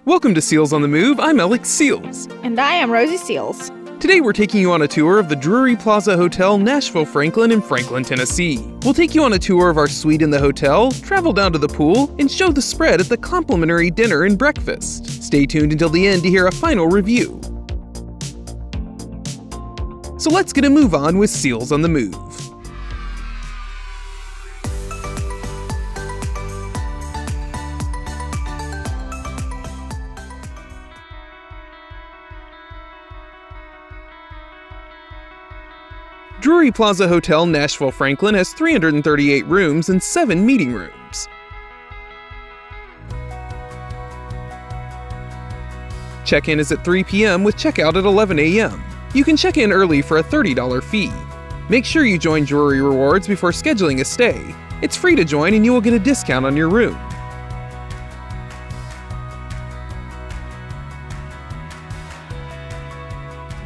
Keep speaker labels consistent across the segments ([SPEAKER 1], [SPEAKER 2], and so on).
[SPEAKER 1] Welcome to Seals on the Move. I'm Alex Seals.
[SPEAKER 2] And I am Rosie Seals.
[SPEAKER 1] Today we're taking you on a tour of the Drury Plaza Hotel, Nashville, Franklin in Franklin, Tennessee. We'll take you on a tour of our suite in the hotel, travel down to the pool, and show the spread at the complimentary dinner and breakfast. Stay tuned until the end to hear a final review. So let's get a move on with Seals on the Move. Drury Plaza Hotel, Nashville, Franklin has 338 rooms and 7 meeting rooms. Check-in is at 3 p.m. with checkout at 11 a.m. You can check in early for a $30 fee. Make sure you join Drury Rewards before scheduling a stay. It's free to join and you will get a discount on your room.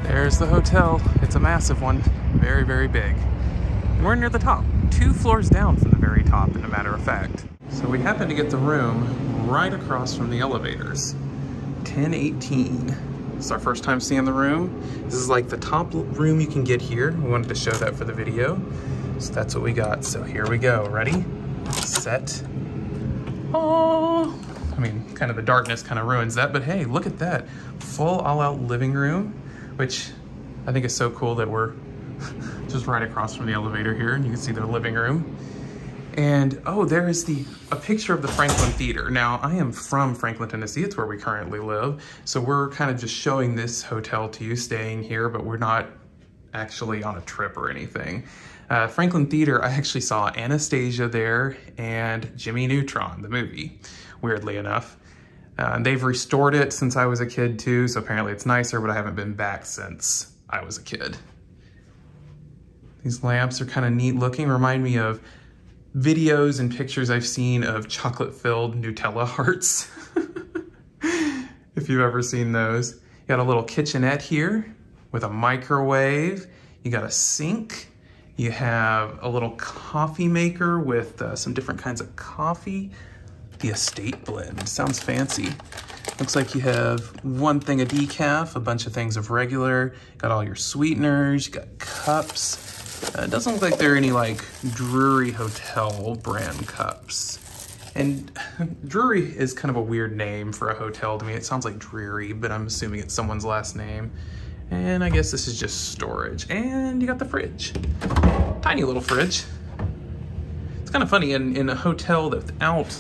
[SPEAKER 1] There's the hotel. It's a massive one. Very, very big. We're near the top. 2 floors down from the very top, as a matter of fact. So we happened to get the room right across from the elevators. 1018. It's our first time seeing the room. This is like the top room you can get here. We wanted to show that for the video. So that's what we got. So here we go. Ready? Set. Oh, I mean, kind of the darkness kind of ruins that, but hey, look at that. Full all-out living room, which I think is so cool that we're just right across from the elevator here, and you can see their living room. And oh, there is a picture of the Franklin Theater. Now, I am from Franklin, Tennessee. It's where we currently live. So we're kind of just showing this hotel to you, staying here, but we're not actually on a trip or anything. Franklin Theater, I actually saw Anastasia there and Jimmy Neutron, the movie, weirdly enough. They've restored it since I was a kid too, so apparently it's nicer, but I haven't been back since I was a kid. These lamps are kind of neat looking, remind me of videos and pictures I've seen of chocolate-filled Nutella hearts. If you've ever seen those. You got a little kitchenette here with a microwave. You got a sink. You have a little coffee maker with some different kinds of coffee. The estate blend, sounds fancy. Looks like you have one thing of decaf, a bunch of things of regular, got all your sweeteners, you got cups. It doesn't look like there are any like Drury Hotel brand cups. And Drury is kind of a weird name for a hotel to me. It sounds like dreary, but I'm assuming it's someone's last name. And I guess this is just storage. And you got the fridge. Tiny little fridge. It's kind of funny, in a hotel without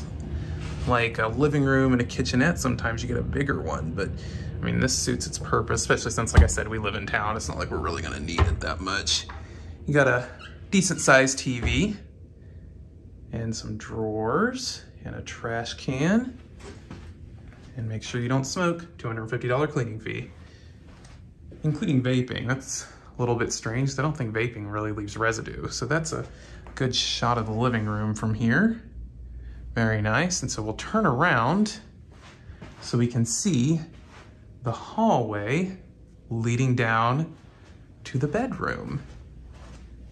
[SPEAKER 1] like a living room and a kitchenette, sometimes you get a bigger one, but I mean, this suits its purpose, especially since, like I said, we live in town. It's not like we're really gonna need it that much. You got a decent sized TV and some drawers and a trash can. And make sure you don't smoke, $250 cleaning fee, including vaping. That's a little bit strange. I don't think vaping really leaves residue. So that's a good shot of the living room from here. Very nice. And so we'll turn around so we can see the hallway leading down to the bedroom.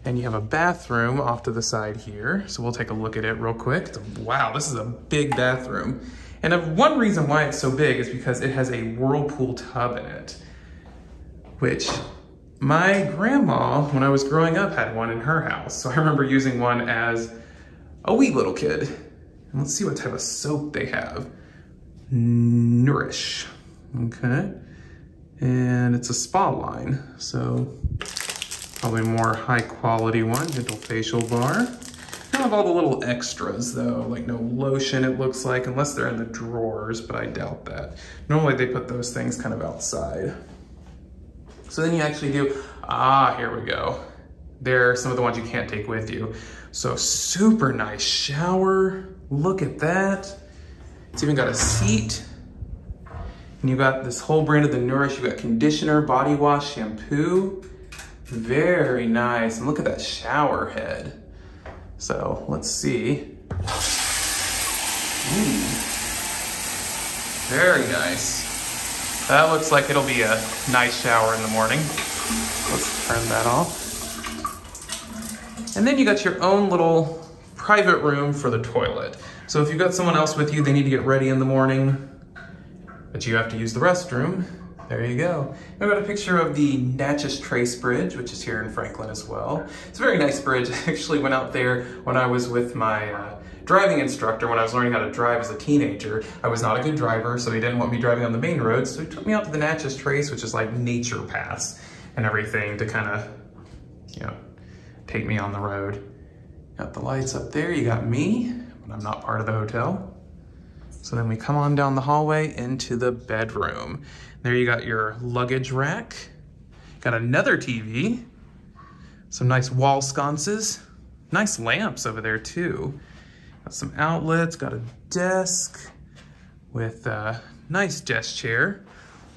[SPEAKER 1] And you have a bathroom off to the side here. So we'll take a look at it real quick. Wow, this is a big bathroom. And one reason why it's so big is because it has a whirlpool tub in it, which my grandma, when I was growing up, had one in her house. So I remember using one as a wee little kid. And let's see what type of soap they have. Nourish, okay. And it's a spa line, so probably more high quality one. Gentle facial bar. They have all the little extras though, like no lotion it looks like, unless they're in the drawers, but I doubt that. Normally they put those things kind of outside. So then you actually do, here we go. There are some of the ones you can't take with you. So super nice shower. Look at that. It's even got a seat. And you got this whole brand of the Nourish. You got conditioner, body wash, shampoo. Very nice. And look at that shower head. So let's see. Ooh. Very nice. That looks like it'll be a nice shower in the morning. Let's turn that off. And then you got your own little private room for the toilet. So if you've got someone else with you, they need to get ready in the morning, but you have to use the restroom. There you go. I've got a picture of the Natchez Trace Bridge, which is here in Franklin as well. It's a very nice bridge. I actually went out there when I was with my driving instructor when I was learning how to drive as a teenager. I was not a good driver, so he didn't want me driving on the main roads, so he took me out to the Natchez Trace, which is like nature paths and everything to kind of, you know, take me on the road. Got the lights up there, you got me, but I'm not part of the hotel. So then we come on down the hallway into the bedroom. There you got your luggage rack. Got another TV, some nice wall sconces, nice lamps over there too. Got some outlets, got a desk with a nice desk chair.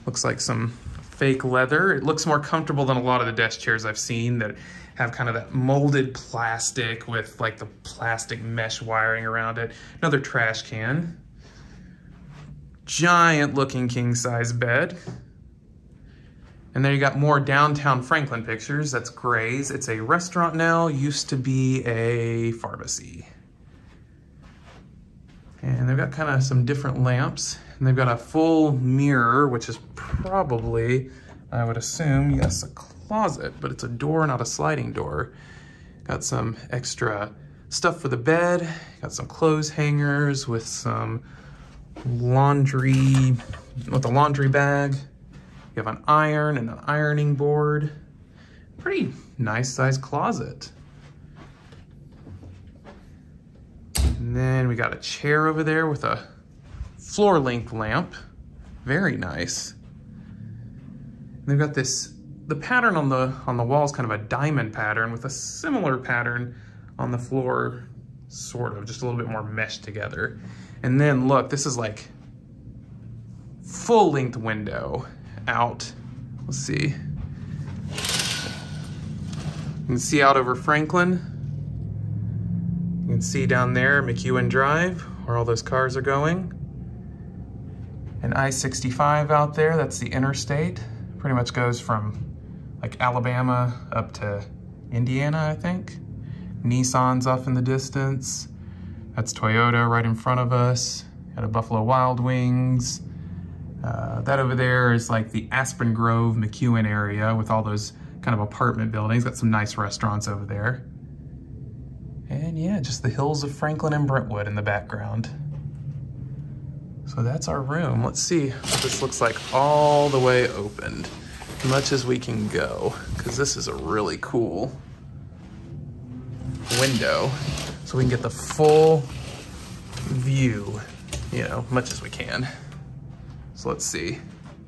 [SPEAKER 1] Looks like some fake leather. It looks more comfortable than a lot of the desk chairs I've seen that have kind of that molded plastic with like the plastic mesh wiring around it. Another trash can. Giant looking king size bed. And there you got more downtown Franklin pictures. That's Gray's. It's a restaurant now, used to be a pharmacy. And they've got kind of some different lamps. And they've got a full mirror, which is probably, I would assume, yes, a closet, but it's a door, not a sliding door. Got some extra stuff for the bed. Got some clothes hangers with some laundry, with a laundry bag. You have an iron and an ironing board. Pretty nice sized closet. And then we got a chair over there with a floor length lamp. Very nice. And they've got this, the pattern on the wall is kind of a diamond pattern with a similar pattern on the floor, sort of, just a little bit more meshed together. And then look, this is like full length window out. Let's see. You can see out over Franklin. You can see down there McEwen Drive, where all those cars are going. And I-65 out there, that's the interstate. Pretty much goes from like Alabama up to Indiana, I think. Nissan's off in the distance. That's Toyota right in front of us. Got a Buffalo Wild Wings. That over there is like the Aspen Grove, McEwen area with all those kind of apartment buildings. Got some nice restaurants over there. And yeah, just the hills of Franklin and Brentwood in the background. So that's our room. Let's see what this looks like all the way opened. As much as we can go, because this is a really cool window. So we can get the full view, you know, much as we can. So let's see,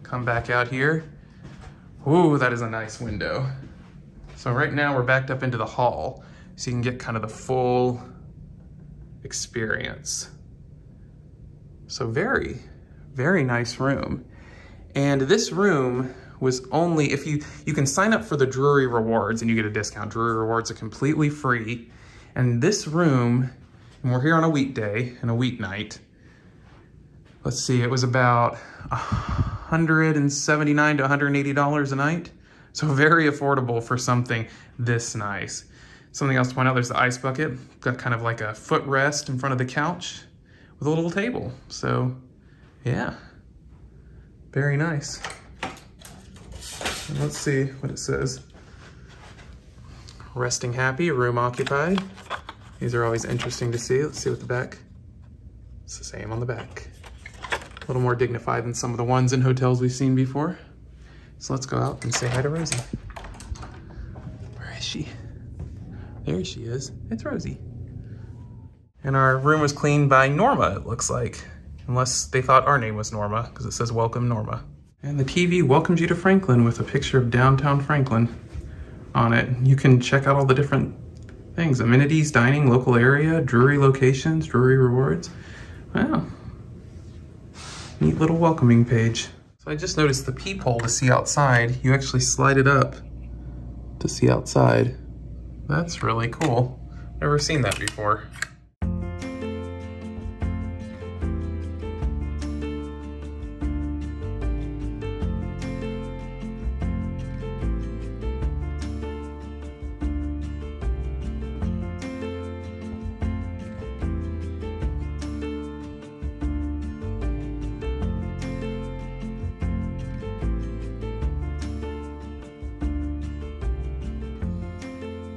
[SPEAKER 1] come back out here. Ooh, that is a nice window. So right now we're backed up into the hall, so you can get kind of the full experience. So very, very nice room. And this room was only, if you can sign up for the Drury Rewards and you get a discount. Drury Rewards are completely free. And this room, and we're here on a weekday and a weeknight, let's see, it was about $179 to $180 a night. So very affordable for something this nice. Something else to point out, there's the ice bucket. Got kind of like a footrest in front of the couch with a little table. So yeah, very nice. And let's see what it says. Resting happy, room occupied. These are always interesting to see. Let's see what the back, it's the same on the back. A little more dignified than some of the ones in hotels we've seen before. So let's go out and say hi to Rosie. Where is she? There she is. It's Rosie. And our room was cleaned by Norma, it looks like. Unless they thought our name was Norma, because it says welcome Norma. And the TV welcomes you to Franklin with a picture of downtown Franklin on it. You can check out all the different things. Amenities, dining, local area, Drury locations, Drury rewards. Wow. Neat little welcoming page. So I just noticed the peephole to see outside. You actually slide it up to see outside. That's really cool. Never seen that before.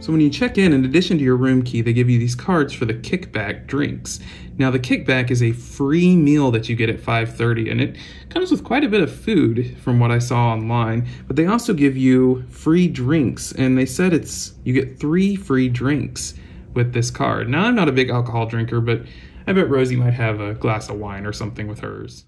[SPEAKER 1] So when you check in addition to your room key, they give you these cards for the Kickback drinks. Now the Kickback is a free meal that you get at 5:30, and it comes with quite a bit of food from what I saw online, but they also give you free drinks, and they said you get 3 free drinks with this card. Now I'm not a big alcohol drinker, but I bet Rosie might have a glass of wine or something with hers.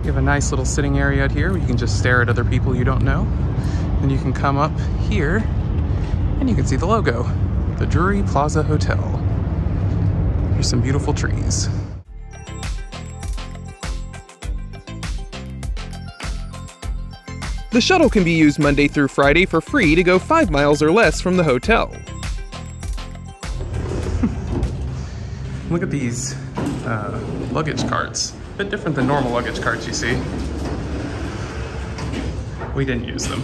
[SPEAKER 1] You have a nice little sitting area out here where you can just stare at other people you don't know. Then you can come up here and you can see the logo, the Drury Plaza Hotel. Here's some beautiful trees.
[SPEAKER 2] The shuttle can be used Monday through Friday for free to go 5 miles or less from the hotel.
[SPEAKER 1] Look at these luggage carts. A bit different than normal luggage carts you see. We didn't use them.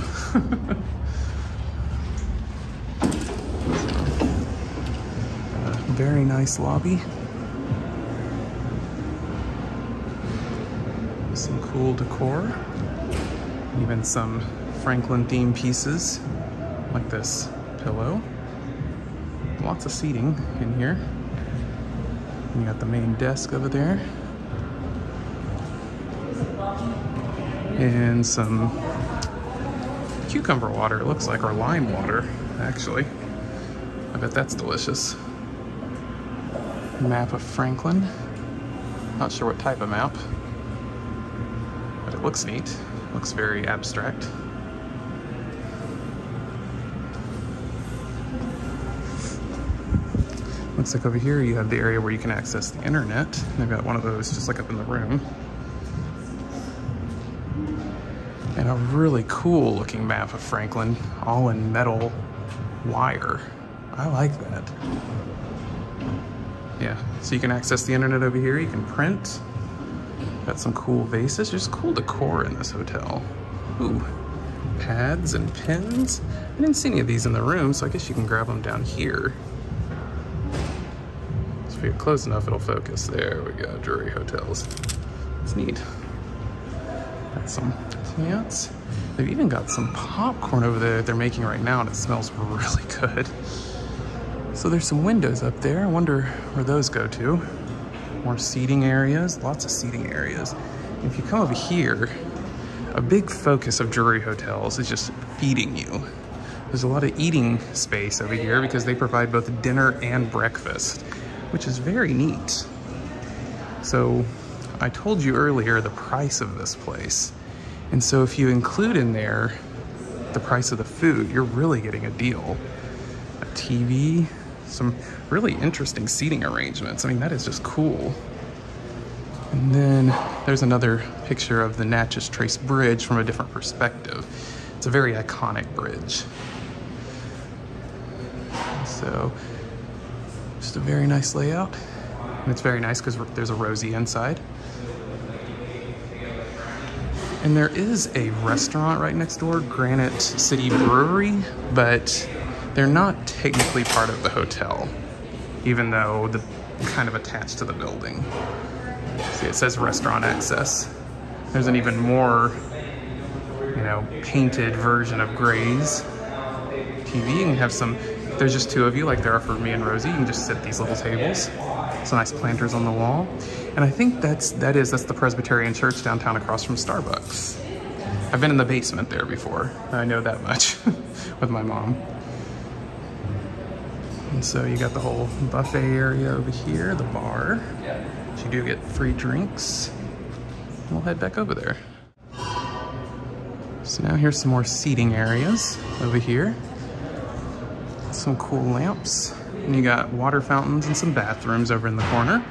[SPEAKER 1] Very nice lobby. Some cool decor. Even some Franklin themed pieces, like this pillow. Lots of seating in here. And you got the main desk over there. And some cucumber water, it looks like, or lime water, actually. I bet that's delicious. Map of Franklin. Not sure what type of map, but it looks neat. Looks very abstract. Looks like over here you have the area where you can access the internet. They've got one of those just like up in the room. And a really cool looking map of Franklin, all in metal wire. I like that. Yeah, so you can access the internet over here, you can print. Got some cool vases, there's cool decor in this hotel. Ooh, pads and pens. I didn't see any of these in the room, so I guess you can grab them down here. So if you're close enough, it'll focus. There we go, Drury Hotels. It's neat. Got some plants. They've even got some popcorn over there that they're making right now, and it smells really good. So there's some windows up there. I wonder where those go to. More seating areas, lots of seating areas. If you come over here, a big focus of Drury Hotels is just feeding you. There's a lot of eating space over here because they provide both dinner and breakfast, which is very neat. So I told you earlier the price of this place. And so if you include in there the price of the food, you're really getting a deal. A TV, some really interesting seating arrangements. I mean, that is just cool. And then there's another picture of the Natchez Trace Bridge from a different perspective. It's a very iconic bridge. So, just a very nice layout. And it's very nice because there's a Rosie inside. And there is a restaurant right next door, Granite City Brewery, but they're not technically part of the hotel, even though they're kind of attached to the building. See, it says restaurant access. There's an even more, painted version of Gray's TV. You can have some, if there's just two of you, like there are for me and Rosie, you can just sit at these little tables. Some nice planters on the wall. And I think that's the Presbyterian Church downtown across from Starbucks. I've been in the basement there before. I know that much with my mom. And so you got the whole buffet area over here, the bar. So you do get free drinks. We'll head back over there. So now here's some more seating areas over here. Some cool lamps. And you got water fountains and some bathrooms over in the corner.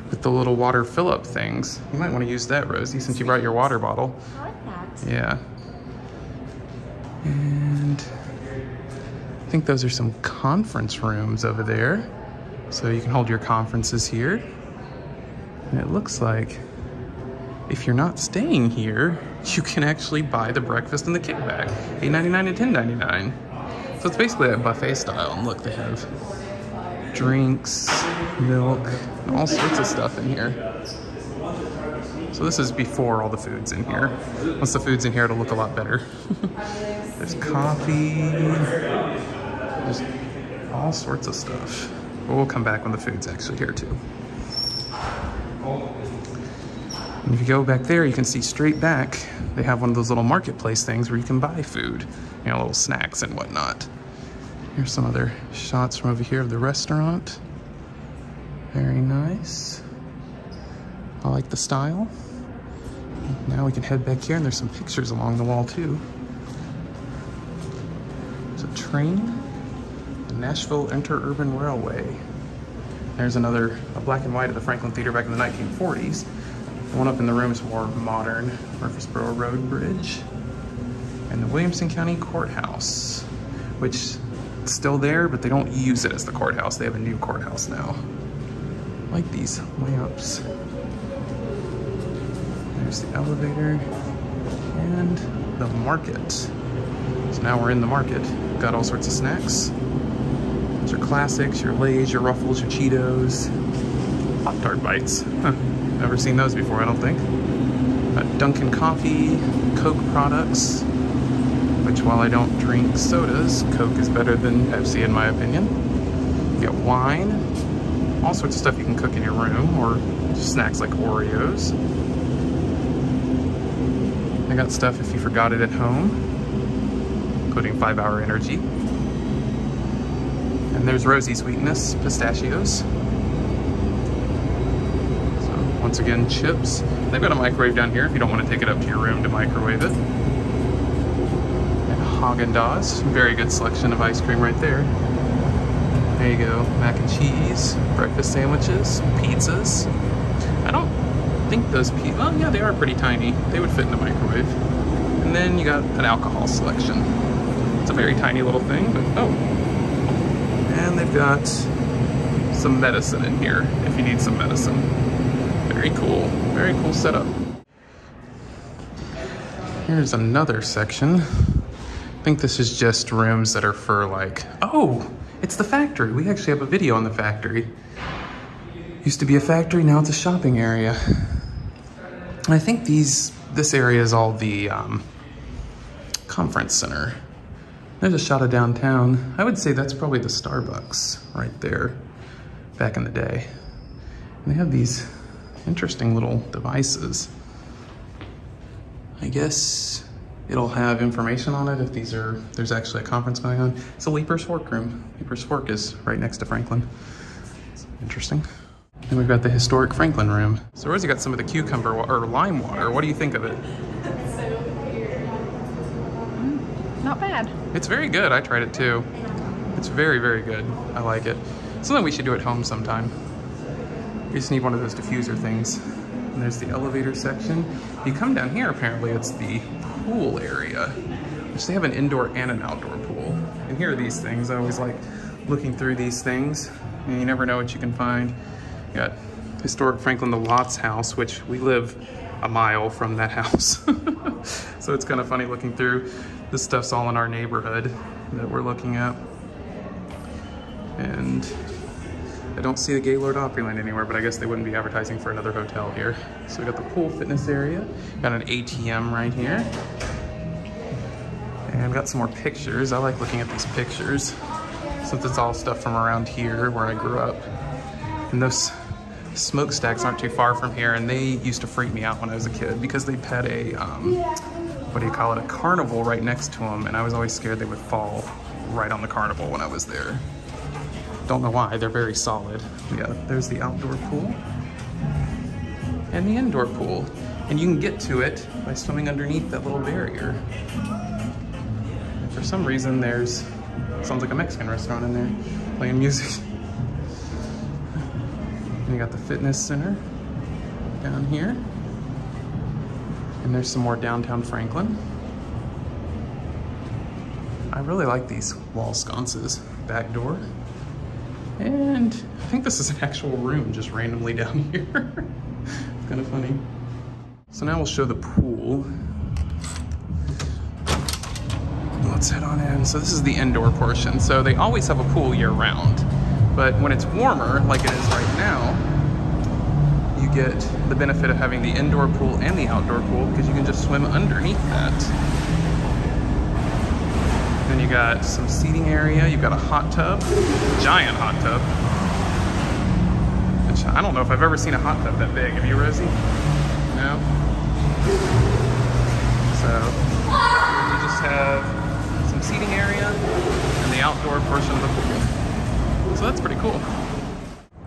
[SPEAKER 1] With the little water fill-up things. You might want to use that, Rosie, since you brought your water bottle.
[SPEAKER 3] I like that.
[SPEAKER 1] Yeah. And I think those are some conference rooms over there. So you can hold your conferences here. And it looks like if you're not staying here, you can actually buy the breakfast and the kickback, $8.99 and $10.99. So it's basically a buffet style. And look, they have drinks, milk, and all sorts of stuff in here. So this is before all the food's in here. Once the food's in here, it'll look a lot better. There's coffee, there's all sorts of stuff. But we'll come back when the food's actually here too. And if you go back there, you can see straight back, they have one of those little marketplace things where you can buy food, you know, little snacks and whatnot. Here's some other shots from over here of the restaurant. Very nice. I like the style. Now we can head back here, and there's some pictures along the wall too. There's a train, the Nashville Interurban Railway. There's another, a black and white of the Franklin Theater back in the 1940s. The one up in the room is more modern, Murfreesboro Road Bridge. And the Williamson County Courthouse, which is still there, but they don't use it as the courthouse. They have a new courthouse now. I like these lamps. There's the elevator and the market. So now we're in the market. Got all sorts of snacks. Those are classics, your Lay's, your Ruffles, your Cheetos. Pop-Tart Bites. Huh. Never seen those before, I don't think. Dunkin' Coffee, Coke products, which while I don't drink sodas, Coke is better than Pepsi in my opinion. You get wine, all sorts of stuff you can cook in your room, or snacks like Oreos. I got stuff if you forgot it at home, including 5 Hour Energy. And there's Rosy Sweetness, pistachios. Once again, chips. They've got a microwave down here if you don't want to take it up to your room to microwave it. And Haagen-Dazs, very good selection of ice cream right there. There you go, mac and cheese, breakfast sandwiches, pizzas. I don't think those pizzas, well, yeah, they are pretty tiny. They would fit in the microwave. And then you got an alcohol selection. It's a very tiny little thing, but oh. And they've got some medicine in here if you need some medicine. Very cool setup. Here's another section. I think this is just rooms that are for like, oh, it's the factory. We actually have a video on the factory. Used to be a factory, now it's a shopping area. And I think this area is all the conference center. There's a shot of downtown. I would say that's probably the Starbucks right there, back in the day. And they have these interesting little devices. I guess it'll have information on it if there's actually a conference going on. It's a Leaper's Fork room. Leaper's Fork is right next to Franklin. It's interesting. And we've got the historic Franklin room. So Rosie got some of the cucumber or lime water. What do you think of it?
[SPEAKER 3] That's so weird. Not bad.
[SPEAKER 1] It's very good. I tried it too. It's very, very good. I like it. Something we should do at home sometime. You just need one of those diffuser things. And there's the elevator section. You come down here, apparently it's the pool area, which they have an indoor and an outdoor pool. And here are these things. I always like looking through these things, and you never know what you can find. You got historic Franklin the Watts house, which we live a mile from that house. So it's kind of funny looking through. This stuff's all in our neighborhood that we're looking at. And I don't see the Gaylord Opryland anywhere, but I guess they wouldn't be advertising for another hotel here. So we got the pool fitness area, got an ATM right here. And I've got some more pictures. I like looking at these pictures since it's all stuff from around here where I grew up. And those smokestacks aren't too far from here, and they used to freak me out when I was a kid because they had a, what do you call it, a carnival right next to them, and I was always scared they would fall right on the carnival when I was there. Don't know why, they're very solid. Yeah, there's the outdoor pool and the indoor pool. And you can get to it by swimming underneath that little barrier. And for some reason sounds like a Mexican restaurant in there, playing music. And you got the fitness center down here. And there's some more downtown Franklin. I really like these wall sconces. Back door. And I think this is an actual room just randomly down here. It's kind of funny. So now we'll show the pool. Let's head on in. So this is the indoor portion. So they always have a pool year round, but when it's warmer, like it is right now, you get the benefit of having the indoor pool and the outdoor pool because you can just swim underneath that. Then you got some seating area. You've got a hot tub, giant hot tub. Which I don't know if I've ever seen a hot tub that big. Have you, Rosie? No? So you just have some seating area and the outdoor portion of the pool. So that's pretty cool.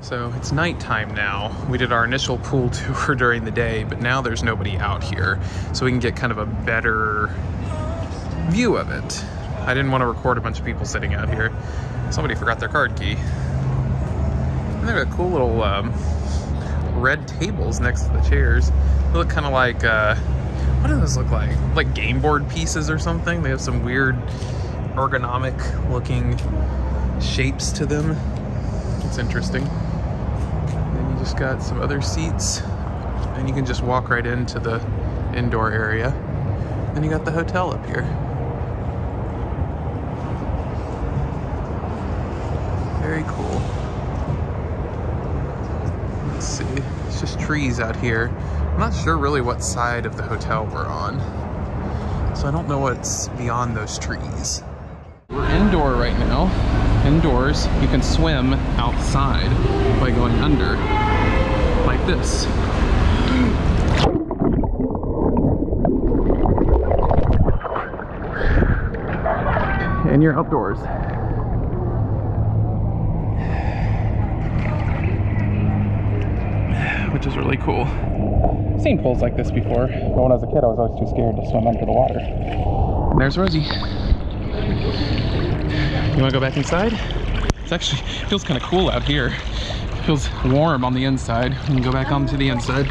[SPEAKER 1] So it's nighttime now. We did our initial pool tour during the day, but now there's nobody out here. So we can get kind of a better view of it. I didn't want to record a bunch of people sitting out here. Somebody forgot their card key. And they've got cool little red tables next to the chairs. They look kind of like, what do those look like? Like game board pieces or something? They have some weird ergonomic looking shapes to them. It's interesting. And then you just got some other seats and you can just walk right into the indoor area. Then you got the hotel up here. Very cool. Let's see, it's just trees out here. I'm not sure really what side of the hotel we're on, so I don't know what's beyond those trees. We're indoor right now. Indoors, you can swim outside by going under, like this. And you're outdoors. Which is really cool. I've seen pools like this before, but when I was a kid I was always too scared to swim under the water. And there's Rosie. You want to go back inside? It's actually, it feels kind of cool out here. It feels warm on the inside. We can go back onto the inside.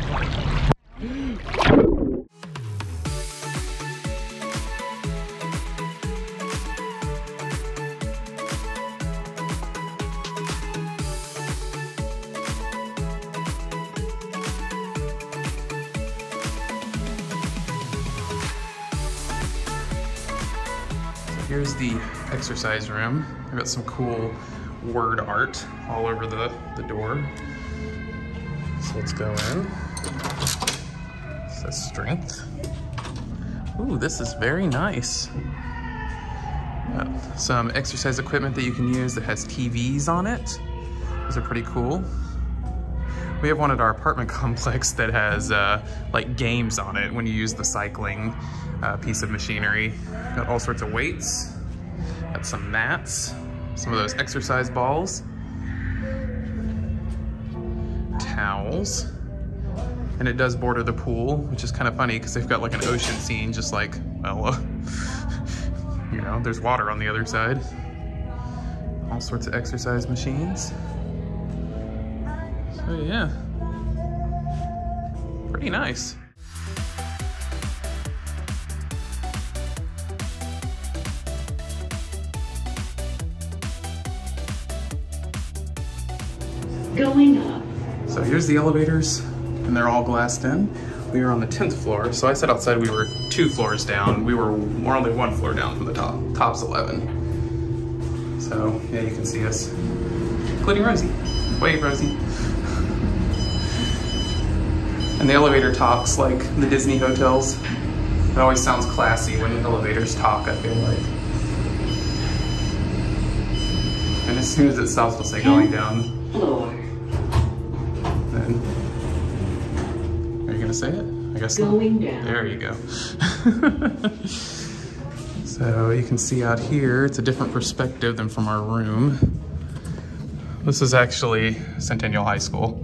[SPEAKER 1] Here's the exercise room. I've got some cool word art all over the door. So let's go in. It says strength. Ooh, this is very nice. Some exercise equipment that you can use that has TVs on it. Those are pretty cool. We have one at our apartment complex that has like games on it when you use the cycling piece of machinery. Got all sorts of weights. Got some mats, some of those exercise balls, towels, and it does border the pool, which is kind of funny because they've got like an ocean scene, just like, well, you know, there's water on the other side. All sorts of exercise machines. So yeah, pretty nice.
[SPEAKER 4] Going up.
[SPEAKER 1] So here's the elevators, and they're all glassed in. We were on the 10th floor, so I said outside we were 2 floors down. We're only 1 floor down from the top. Top's 11. So yeah, you can see us, including Rosie. Wave, Rosie. And the elevator talks like the Disney hotels. It always sounds classy when elevators talk, I feel like. And as soon as it stops, it'll say going down.
[SPEAKER 4] Floor.
[SPEAKER 1] Then, are you gonna say it? I guess
[SPEAKER 4] Going
[SPEAKER 1] not.
[SPEAKER 4] down.
[SPEAKER 1] There you go. So you can see out here, it's a different perspective than from our room. This is actually Centennial High School.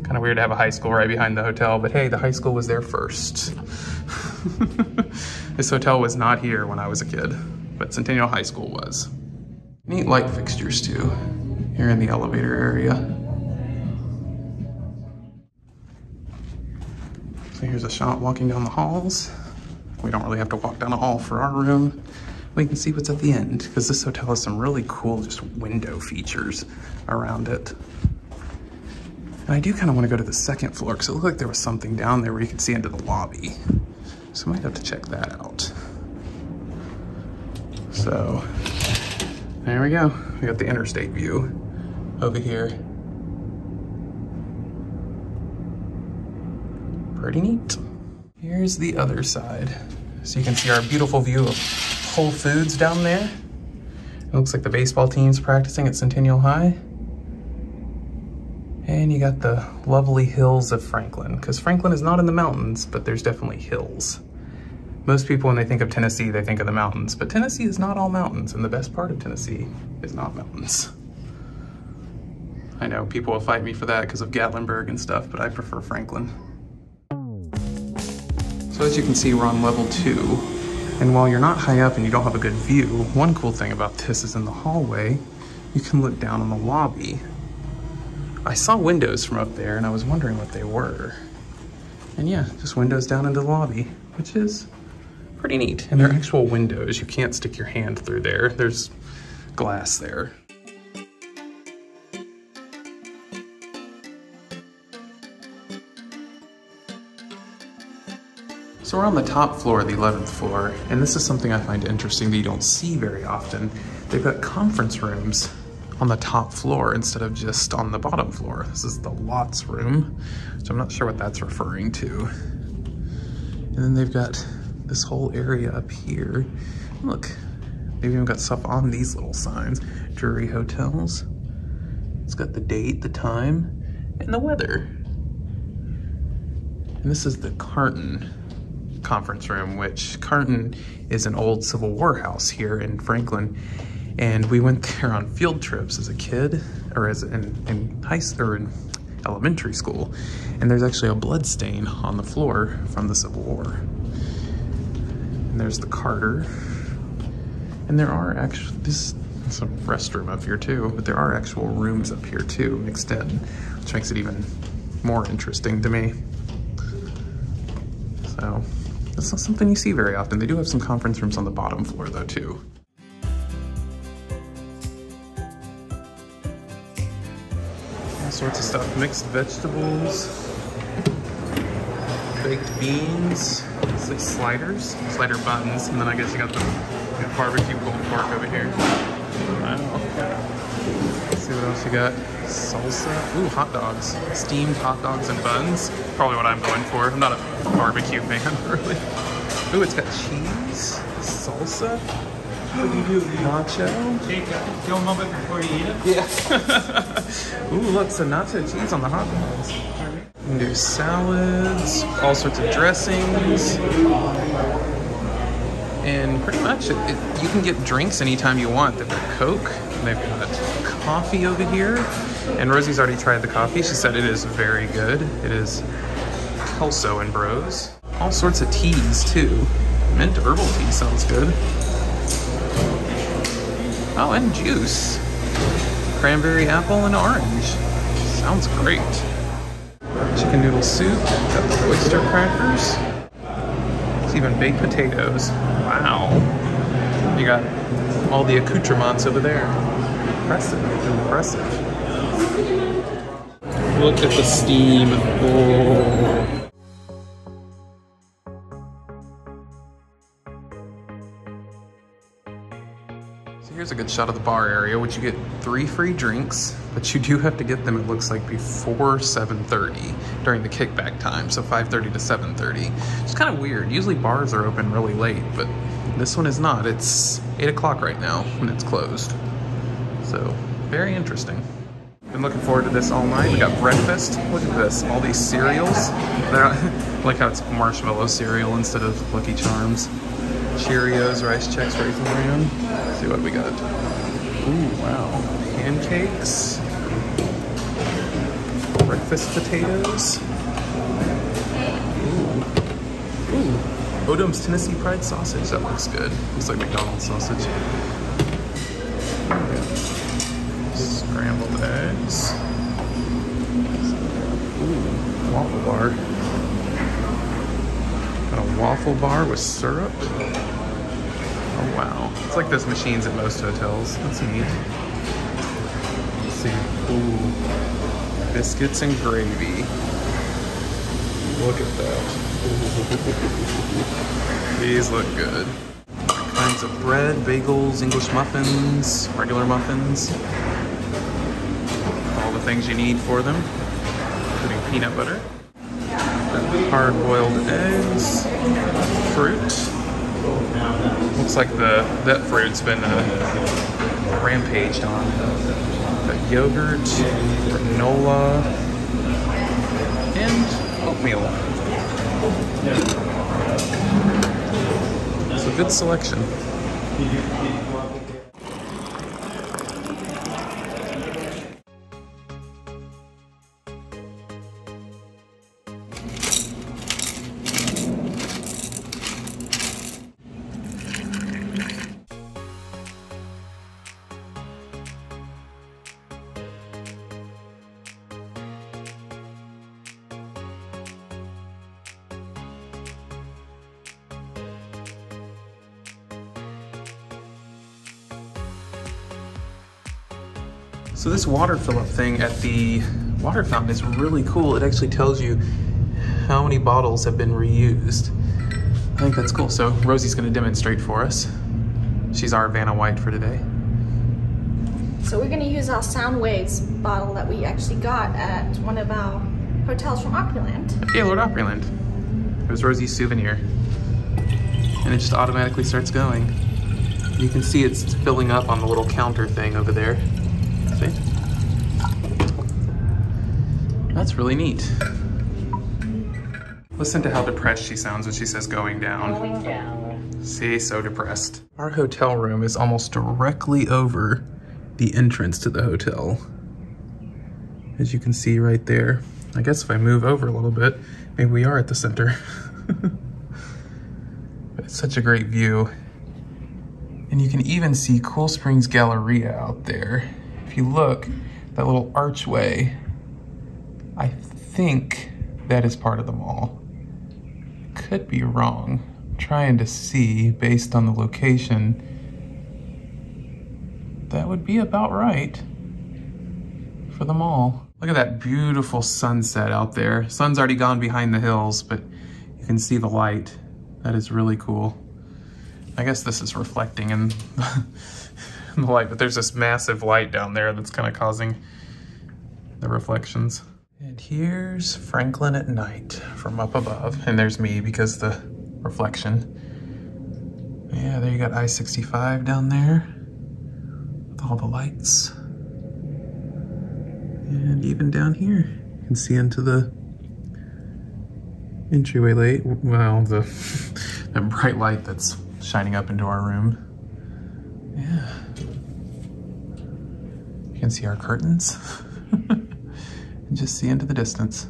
[SPEAKER 1] Kind of weird to have a high school right behind the hotel, but hey, the high school was there first. This hotel was not here when I was a kid, but Centennial High School was. Neat light fixtures too, here in the elevator area. So here's a shot walking down the halls. We don't really have to walk down a hall for our room. We can see what's at the end, because this hotel has some really cool just window features around it. And I do kind of want to go to the second floor, because it looked like there was something down there where you could see into the lobby. So I might have to check that out. So, there we go. We got the interstate view over here. Pretty neat. Here's the other side. So you can see our beautiful view of Whole Foods down there. It looks like the baseball team's practicing at Centennial High. And you got the lovely hills of Franklin, because Franklin is not in the mountains, but there's definitely hills. Most people, when they think of Tennessee, they think of the mountains, but Tennessee is not all mountains, and the best part of Tennessee is not mountains. I know people will fight me for that because of Gatlinburg and stuff, but I prefer Franklin. So as you can see, we're on level 2, and while you're not high up and you don't have a good view, one cool thing about this is in the hallway, you can look down on the lobby. I saw windows from up there and I was wondering what they were. And yeah, just windows down into the lobby, which is pretty neat. And they're actual windows. You can't stick your hand through there. There's glass there. So we're on the top floor, the 11th floor, and this is something I find interesting that you don't see very often. They've got conference rooms on the top floor instead of just on the bottom floor. This is the lots room, which I'm not sure what that's referring to. And then they've got this whole area up here. Look, they've even got stuff on these little signs. Drury Hotels. It's got the date, the time, and the weather. And this is the Carton conference room, which Carton is an old Civil War house here in Franklin. And we went there on field trips as a kid, or as in elementary school. And there's actually a blood stain on the floor from the Civil War. And there's the Carter. And there are actually, this is a restroom up here too, but there are actual rooms up here too, mixed in, which makes it even more interesting to me. So, that's not something you see very often. They do have some conference rooms on the bottom floor though too. Sorts of stuff, mixed vegetables, baked beans, it's like slider buns, and then I guess you got the barbecue pulled pork over here. Wow. Let's see what else you got. Salsa, ooh, hot dogs, steamed hot dogs and buns. Probably what I'm going for. I'm not a barbecue fan, really. Ooh, it's got cheese, salsa. Nacho.
[SPEAKER 5] Take a moment before you eat it.
[SPEAKER 1] Yeah. Ooh, look, some nacho cheese on the hot dogs. You can do salads, all sorts of dressings. And pretty much, you can get drinks anytime you want. They've got Coke, and they've got coffee over here. And Rosie's already tried the coffee. She said it is very good. It is Kelso and Bros. All sorts of teas, too. Mint herbal tea sounds good. Oh, and juice. Cranberry, apple, and orange. Sounds great. Chicken noodle soup. Got the oyster crackers. There's even baked potatoes. Wow. You got all the accoutrements over there. Impressive. Impressive. Look at the steam. Oh. Here's a good shot of the bar area, which you get 3 free drinks, but you do have to get them, it looks like, before 7:30 during the kickback time, so 5:30 to 7:30. It's kind of weird. Usually bars are open really late, but this one is not. It's 8 o'clock right now when it's closed. So, very interesting. Been looking forward to this all night. We got breakfast. Look at this, all these cereals. I like how it's marshmallow cereal instead of Lucky Charms. Cheerios, Rice Chex, Raisin Bran. Let's see what we got. Ooh, wow. Pancakes. Breakfast potatoes. Ooh. Odom's Tennessee Pride sausage. That looks good. Looks like McDonald's sausage. Scrambled eggs. Ooh, waffle bar. Got a waffle bar with syrup. Oh wow. It's like those machines at most hotels. That's neat. Let's see. Ooh. Biscuits and gravy. Look at that. These look good. Kinds of bread, bagels, English muffins, regular muffins. All the things you need for them, including peanut butter. Hard-boiled eggs, fruit. Looks like that fruit's been rampaged on. Got yogurt, granola, and oatmeal. It's a good selection. So this water fill-up thing at the water fountain is really cool. It actually tells you how many bottles have been reused. I think that's cool. So Rosie's gonna demonstrate for us. She's our Vanna White for today.
[SPEAKER 3] So we're gonna use our Sound Waves bottle that we actually got at one of our hotels from Opryland.
[SPEAKER 1] Gaylord Opryland. It was Rosie's souvenir. And it just automatically starts going. You can see it's filling up on the little counter thing over there. See? That's really neat. Listen to how depressed she sounds when she says going down.
[SPEAKER 4] Going down.
[SPEAKER 1] See, so depressed. Our hotel room is almost directly over the entrance to the hotel. As you can see right there. I guess if I move over a little bit, maybe we are at the center. But it's such a great view. And you can even see Cool Springs Galleria out there. If you look, that little archway, I think that is part of the mall. Could be wrong. I'm trying to see based on the location. That would be about right for the mall. Look at that beautiful sunset out there. Sun's already gone behind the hills, but you can see the light. That is really cool. I guess this is reflecting in the light, but there's this massive light down there that's kind of causing the reflections. And here's Franklin at night from up above. And there's me because the reflection. Yeah, there you got I-65 down there with all the lights. And even down here, you can see into the entryway light. Well, the bright light that's shining up into our room. Yeah. You can see our curtains and just see into the distance.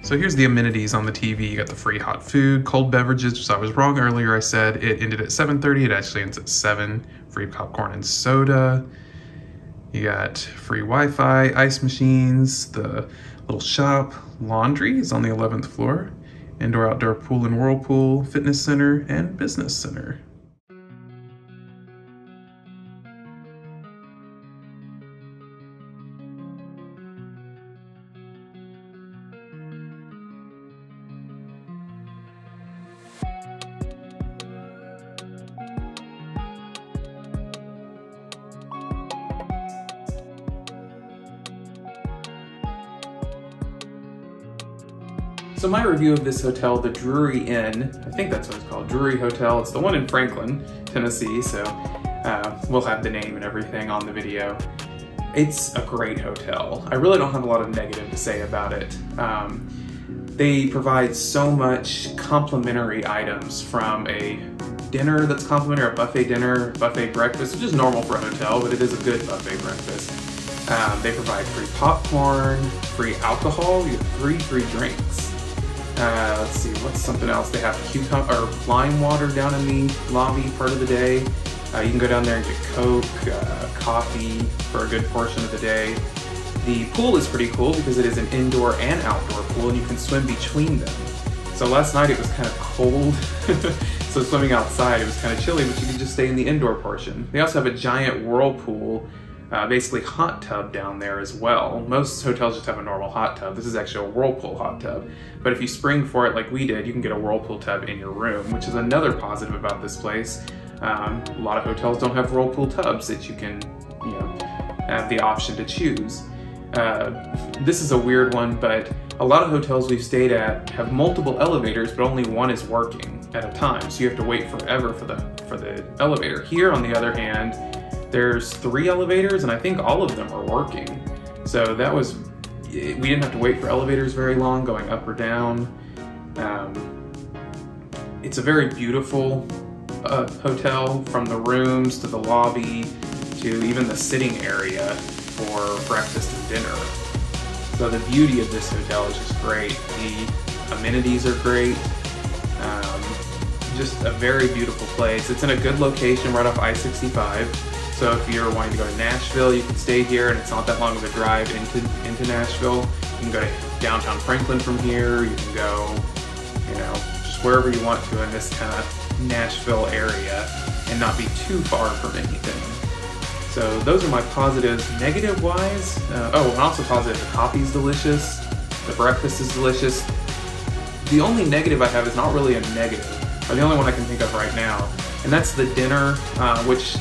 [SPEAKER 1] So here's the amenities on the TV. You got the free hot food, cold beverages, so I was wrong earlier. I said it ended at 7:30, it actually ends at 7. Free popcorn and soda. You got free Wi-Fi, ice machines, the little shop. Laundry is on the 11th floor. Indoor-outdoor pool and whirlpool, fitness center, and business center. So my review of this hotel, the Drury Inn, I think that's what it's called, Drury Hotel. It's the one in Franklin, Tennessee, so we'll have the name and everything on the video. It's a great hotel. I really don't have a lot of negative to say about it. They provide so much complimentary items, from a dinner that's complimentary, a buffet dinner, buffet breakfast, which is normal for a hotel, but it is a good buffet breakfast. They provide free popcorn, free alcohol, you have 3 free drinks. Let's see, what's something else? They have cucumber or lime water down in the lobby part of the day. You can go down there and get Coke, coffee for a good portion of the day. The pool is pretty cool because it is an indoor and outdoor pool, and you can swim between them. So last night it was kind of cold, so swimming outside it was kind of chilly, but you can just stay in the indoor portion. They also have a giant whirlpool, basically hot tub down there as well. Most hotels just have a normal hot tub. This is actually a whirlpool hot tub. But if you spring for it like we did, you can get a whirlpool tub in your room, which is another positive about this place. A lot of hotels don't have whirlpool tubs that you can, you know, have the option to choose. This is a weird one, but a lot of hotels we've stayed at have multiple elevators, but only one is working at a time. So you have to wait forever for the elevator. Here, on the other hand, there's 3 elevators, and I think all of them are working. So that was, we didn't have to wait for elevators very long going up or down. It's a very beautiful hotel, from the rooms to the lobby to even the sitting area for breakfast and dinner. So the beauty of this hotel is just great. The amenities are great. Just a very beautiful place. It's in a good location right off I-65. So if you're wanting to go to Nashville, you can stay here, and it's not that long of a drive into Nashville. You can go to downtown Franklin from here. You can go, you know, just wherever you want to in this kind of Nashville area and not be too far from anything. So those are my positives. Negative-wise, oh, and also positive, the coffee's delicious, the breakfast is delicious. The only negative I have is not really a negative, or the only one I can think of right now, and that's the dinner, which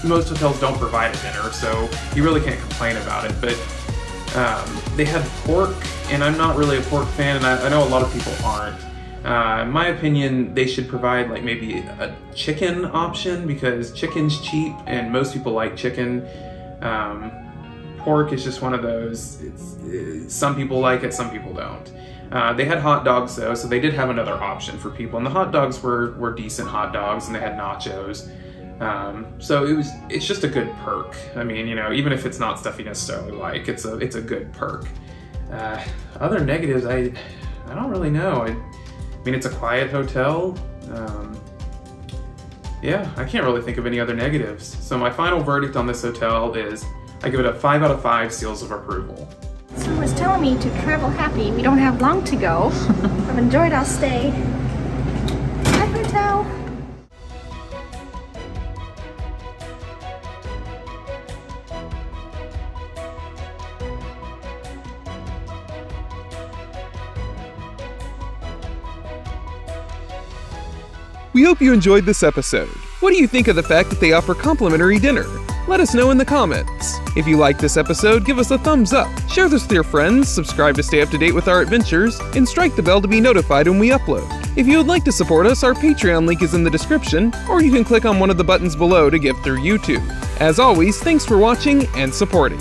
[SPEAKER 1] most hotels don't provide a dinner, so you really can't complain about it. But they had pork, and I'm not really a pork fan, and I know a lot of people aren't. In my opinion, they should provide like maybe a chicken option, because chicken's cheap and most people like chicken. Pork is just one of those, some people like it, some people don't. They had hot dogs though, so they did have another option for people, and the hot dogs were decent hot dogs, and they had nachos. So it's just a good perk. I mean, you know, even if it's not stuff you necessarily like, it's a good perk. Other negatives, I don't really know. I mean, it's a quiet hotel. Yeah, I can't really think of any other negatives. So my final verdict on this hotel is I give it a 5 out of 5 seals of approval.
[SPEAKER 3] Someone's telling me to travel happy. We don't have long to go. I've enjoyed our stay. Bye, hotel.
[SPEAKER 2] We hope you enjoyed this episode. What do you think of the fact that they offer complimentary dinner? Let us know in the comments. If you liked this episode, give us a thumbs up, share this with your friends, subscribe to stay up to date with our adventures, and strike the bell to be notified when we upload. If you would like to support us, our Patreon link is in the description, or you can click on one of the buttons below to give through YouTube. As always, thanks for watching and supporting.